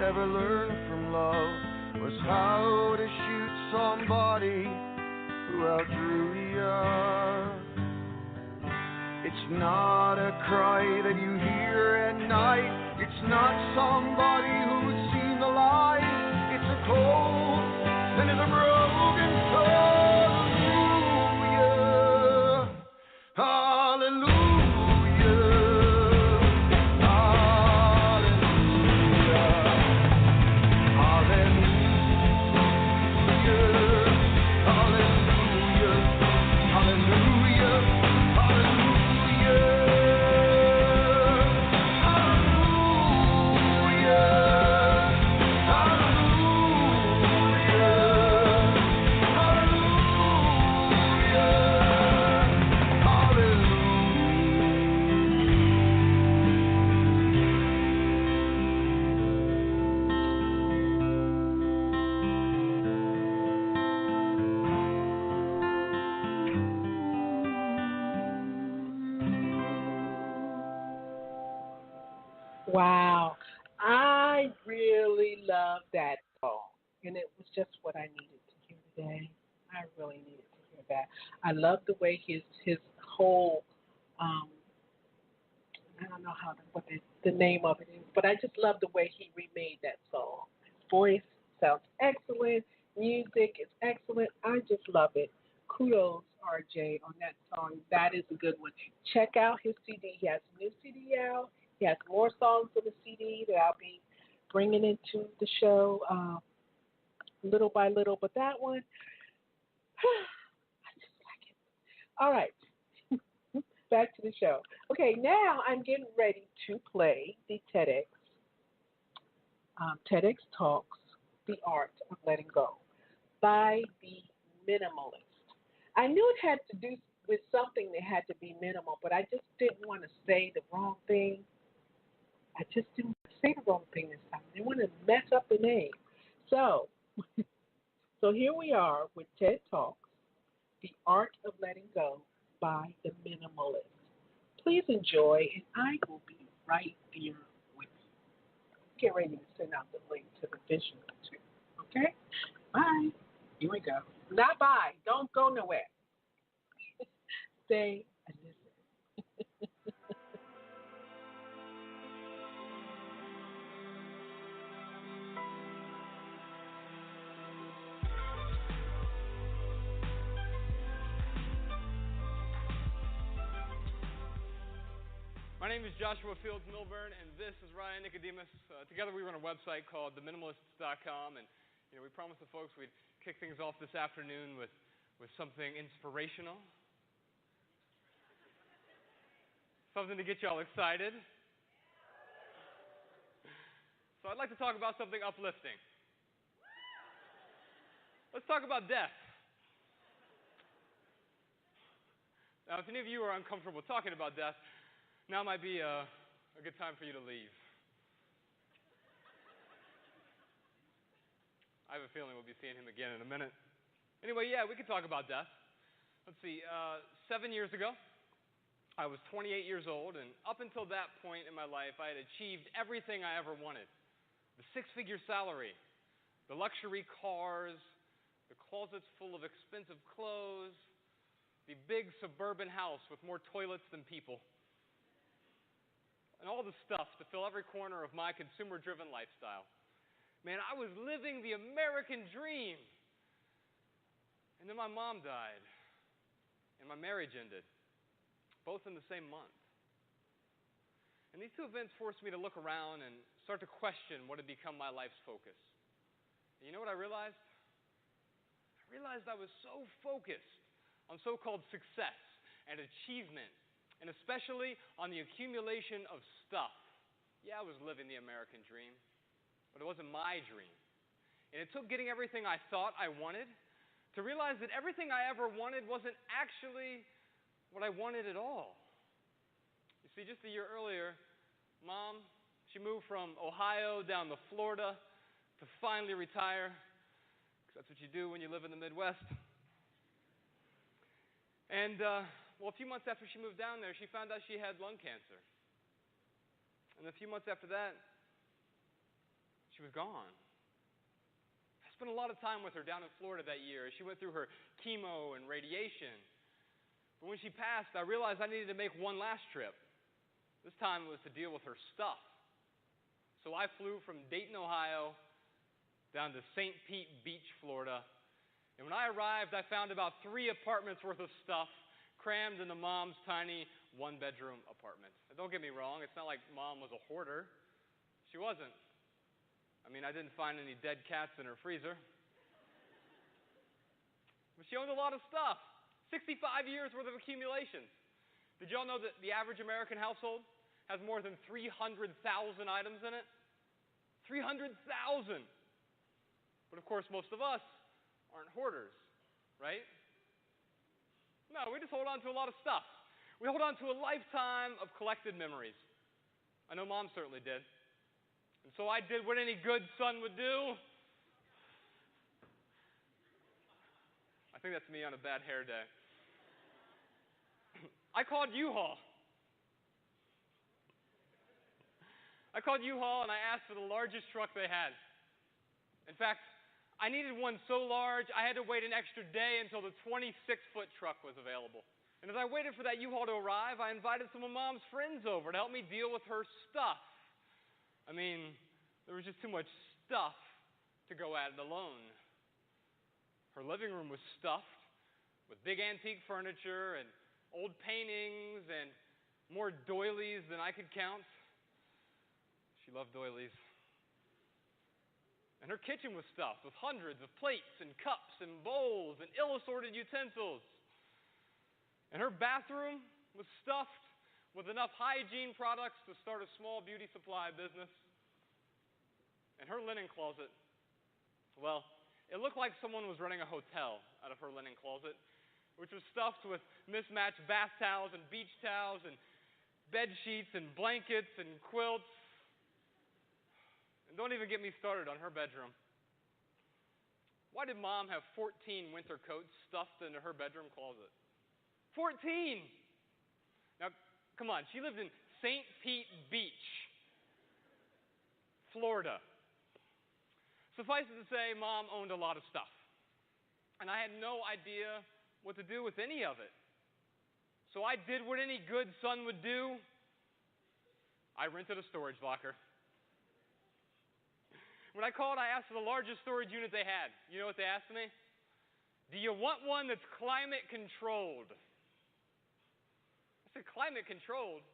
ever learned from love was how to shoot somebody who outdrew ya. It's not a cry that you hear at night. It's not somebody who's seen the light. It's a cold and it's a broken soul. Hallelujah. Wow. I really love that song. And it was just what I needed to hear today. I really needed to hear that. I love the way his whole I don't know what the name of it is, but I just love the way he remade that song. His voice sounds excellent. Music is excellent. I just love it. Kudos, RJ, on that song. That is a good one. Check out his CD. He has a new CD out. He has more songs on the CD that I'll be bringing into the show little by little. But that one, I just like it. All right. Back to the show. Okay, now I'm getting ready to play the TEDx Talks, The Art of Letting Go by the Minimalist. I knew it had to do with something that had to be minimal, but I just didn't want to say the wrong thing. I just didn't want to say the wrong thing this time. I didn't want to mess up the name. So here we are with TED Talks, The Art of Letting Go by the Minimalist. Please enjoy, and I will be right there with you. Get ready to send out the link to the visual too. Okay? Bye. Here we go. Not bye. Don't go nowhere. Stay and listen. My name is Joshua Fields Milburn, and this is Ryan Nicodemus. Together we run a website called theminimalists.com, and we promised the folks we'd kick things off this afternoon with something inspirational, something to get you all excited. So I'd like to talk about something uplifting. Let's talk about death. Now, if any of you are uncomfortable talking about death, now might be a good time for you to leave. I have a feeling we'll be seeing him again in a minute. Anyway, yeah, we could talk about death. Let's see, 7 years ago, I was 28 years old, and up until that point in my life, I had achieved everything I ever wanted. The six-figure salary, the luxury cars, the closets full of expensive clothes, the big suburban house with more toilets than people, and all the stuff to fill every corner of my consumer-driven lifestyle. Man, I was living the American dream. And then my mom died, and my marriage ended, both in the same month. And these two events forced me to look around and start to question what had become my life's focus. And you know what I realized? I realized I was so focused on so-called success and achievement, and especially on the accumulation of stuff. Yeah, I was living the American dream, but it wasn't my dream. And it took getting everything I thought I wanted to realize that everything I ever wanted wasn't actually what I wanted at all. You see, just a year earlier, Mom, she moved from Ohio down to Florida to finally retire, because that's what you do when you live in the Midwest. And well, a few months after she moved down there, she found out she had lung cancer. And a few months after that, she she was gone. I spent a lot of time with her down in Florida that year as she went through her chemo and radiation. But when she passed, I realized I needed to make one last trip. This time it was to deal with her stuff. So I flew from Dayton, Ohio, down to St. Pete Beach, Florida. And when I arrived, I found about 3 apartments worth of stuff crammed into Mom's tiny one-bedroom apartment. And don't get me wrong, it's not like Mom was a hoarder. She wasn't. I mean, I didn't find any dead cats in her freezer. But she owned a lot of stuff. 65 years worth of accumulations. Did y'all know that the average American household has more than 300,000 items in it? 300,000! But of course, most of us aren't hoarders, right? No, we just hold on to a lot of stuff. We hold on to a lifetime of collected memories. I know Mom certainly did. And so I did what any good son would do. I think that's me on a bad hair day. I called U-Haul. I called U-Haul and I asked for the largest truck they had. In fact, I needed one so large I had to wait an extra day until the 26-foot truck was available. And as I waited for that U-Haul to arrive, I invited some of Mom's friends over to help me deal with her stuff. I mean, there was just too much stuff to go at it alone. Her living room was stuffed with big antique furniture and old paintings and more doilies than I could count. She loved doilies. And her kitchen was stuffed with hundreds of plates and cups and bowls and ill-assorted utensils. And her bathroom was stuffed with enough hygiene products to start a small beauty supply business. And her linen closet, well, it looked like someone was running a hotel out of her linen closet, which was stuffed with mismatched bath towels and beach towels and bed sheets and blankets and quilts. And don't even get me started on her bedroom. Why did Mom have 14 winter coats stuffed into her bedroom closet? 14! Now, come on, she lived in St. Pete Beach, Florida. Suffice it to say, Mom owned a lot of stuff. And I had no idea what to do with any of it. So I did what any good son would do. I rented a storage locker. When I called, I asked for the largest storage unit they had. You know what they asked me? Do you want one that's climate controlled? I said, climate controlled?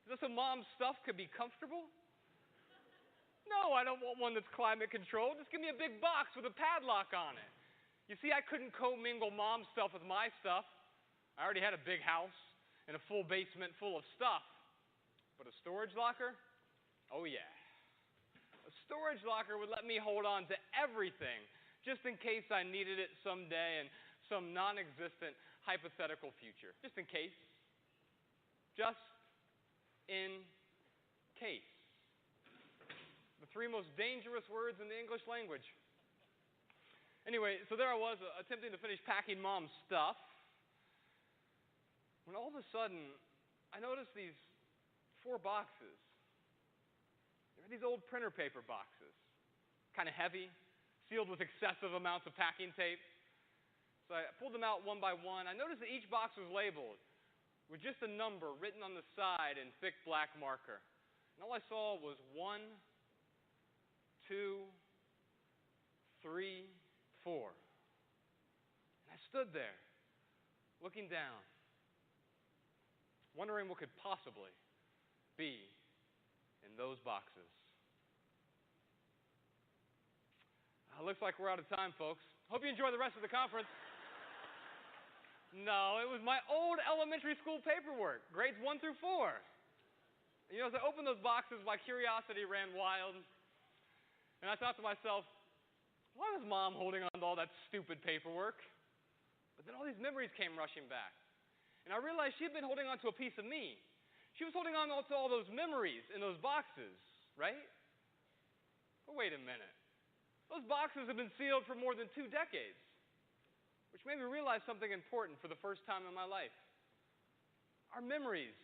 Is that so Mom's stuff could be comfortable? No, I don't want one that's climate controlled. Just give me a big box with a padlock on it. You see, I couldn't commingle Mom's stuff with my stuff. I already had a big house and a full basement full of stuff. But a storage locker? Oh, yeah. A storage locker would let me hold on to everything just in case I needed it someday in some non-existent hypothetical future. Just in case. Just in case. The 3 most dangerous words in the English language. Anyway, so there I was, attempting to finish packing Mom's stuff, when all of a sudden, I noticed these 4 boxes. They were these old printer paper boxes, kind of heavy, sealed with excessive amounts of packing tape. So I pulled them out one by one. I noticed that each box was labeled with just a number written on the side in thick black marker. And all I saw was 1, 2, 3, 4. And I stood there, looking down, wondering what could possibly be in those boxes. Looks like we're out of time, folks. Hope you enjoy the rest of the conference. No, it was my old elementary school paperwork, grades 1 through 4. You know, as I opened those boxes, my curiosity ran wild. And I thought to myself, why was Mom holding on to all that stupid paperwork? But then all these memories came rushing back. And I realized she had been holding on to a piece of me. She was holding on to all those memories in those boxes, right? But wait a minute. Those boxes have been sealed for more than 2 decades, which made me realize something important for the first time in my life. Our memories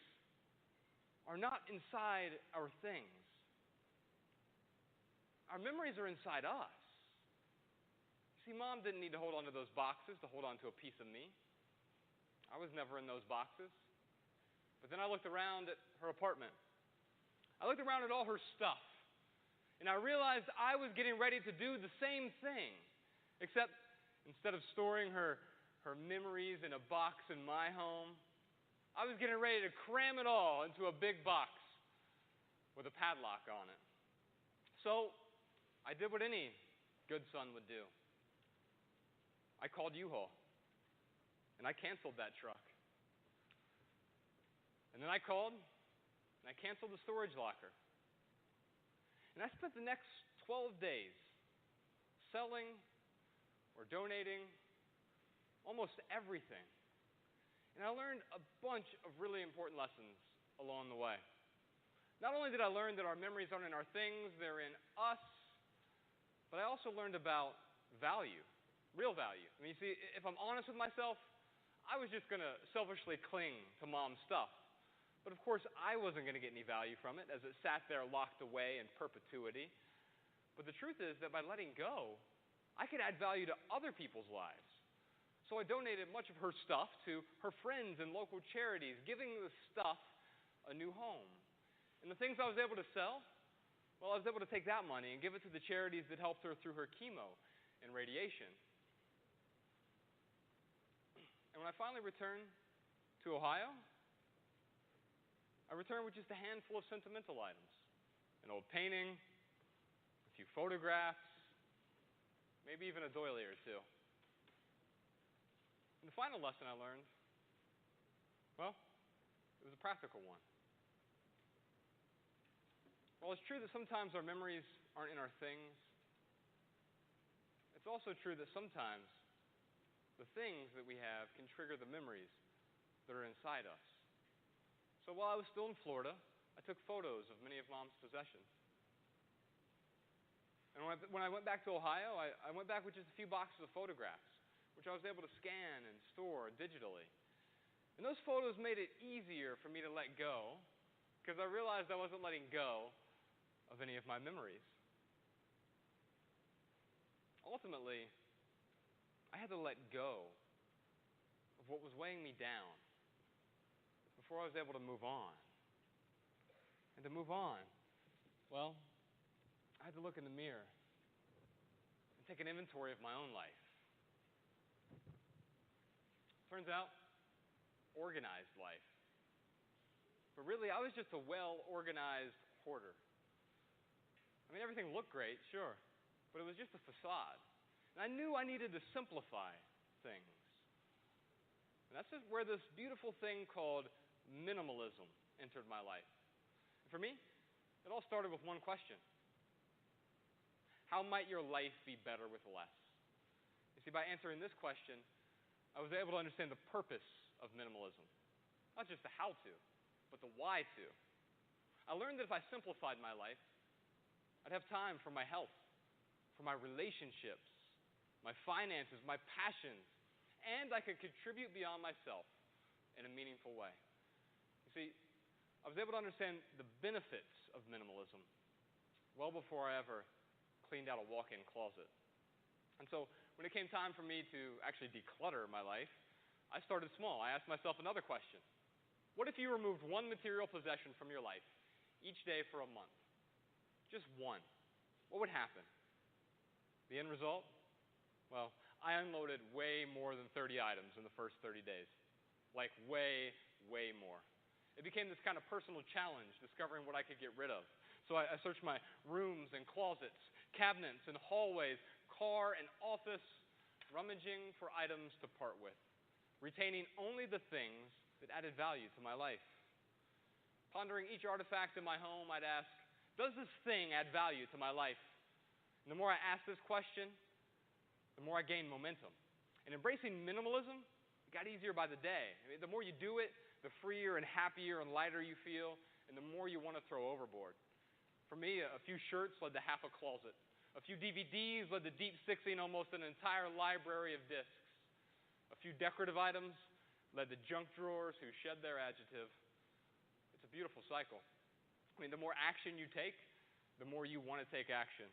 are not inside our things. our memories are inside us. See, Mom didn't need to hold on to those boxes to hold on to a piece of me. I was never in those boxes. But then I looked around at her apartment. I looked around at all her stuff. And I realized I was getting ready to do the same thing, except instead of storing her memories in a box in my home, I was getting ready to cram it all into a big box with a padlock on it. So I did what any good son would do. I called U-Haul, and I canceled that truck. And then I called, and I canceled the storage locker. And I spent the next 12 days selling or donating almost everything. And I learned a bunch of really important lessons along the way. Not only did I learn that our memories aren't in our things, they're in us, but I also learned about value, real value. I mean, you see, if I'm honest with myself, I was just going to selfishly cling to Mom's stuff. But of course, I wasn't going to get any value from it as it sat there locked away in perpetuity. But the truth is that by letting go, I could add value to other people's lives. So I donated much of her stuff to her friends and local charities, giving the stuff a new home. And the things I was able to sell, well, I was able to take that money and give it to the charities that helped her through her chemo and radiation. And when I finally returned to Ohio, I returned with just a handful of sentimental items. An old painting, a few photographs, maybe even a doily or two. And the final lesson I learned, well, it was a practical one. While it's true that sometimes our memories aren't in our things, it's also true that sometimes the things that we have can trigger the memories that are inside us. So while I was still in Florida, I took photos of many of Mom's possessions. And when I went back to Ohio, I went back with just a few boxes of photographs, which I was able to scan and store digitally. And those photos made it easier for me to let go, because I realized I wasn't letting go of any of my memories. Ultimately, I had to let go of what was weighing me down before I was able to move on. And to move on, well, I had to look in the mirror and take an inventory of my own life. Turns out, organized life. But really, I was just a well-organized hoarder. I mean, everything looked great, sure, but it was just a facade. And I knew I needed to simplify things. And that's just where this beautiful thing called minimalism entered my life. And for me, it all started with one question. How might your life be better with less? You see, by answering this question, I was able to understand the purpose of minimalism. Not just the how-to, but the why-to. I learned that if I simplified my life, I'd have time for my health, for my relationships, my finances, my passions, and I could contribute beyond myself in a meaningful way. You see, I was able to understand the benefits of minimalism well before I ever cleaned out a walk-in closet. And so when it came time for me to actually declutter my life, I started small. I asked myself another question. What if you removed one material possession from your life each day for a month? Just one. What would happen? The end result? Well, I unloaded way more than 30 items in the first 30 days. Like way, way more. It became this kind of personal challenge, discovering what I could get rid of. So I searched my rooms and closets, cabinets and hallways, car and office, rummaging for items to part with, retaining only the things that added value to my life. Pondering each artifact in my home, I'd ask, does this thing add value to my life? And the more I asked this question, the more I gained momentum. And embracing minimalism got easier by the day. I mean, the more you do it, the freer and happier and lighter you feel, and the more you want to throw overboard. For me, a few shirts led to half a closet. A few DVDs led to deep sixing almost an entire library of discs. A few decorative items led to junk drawers who shed their adjective. It's a beautiful cycle. I mean, the more action you take, the more you want to take action.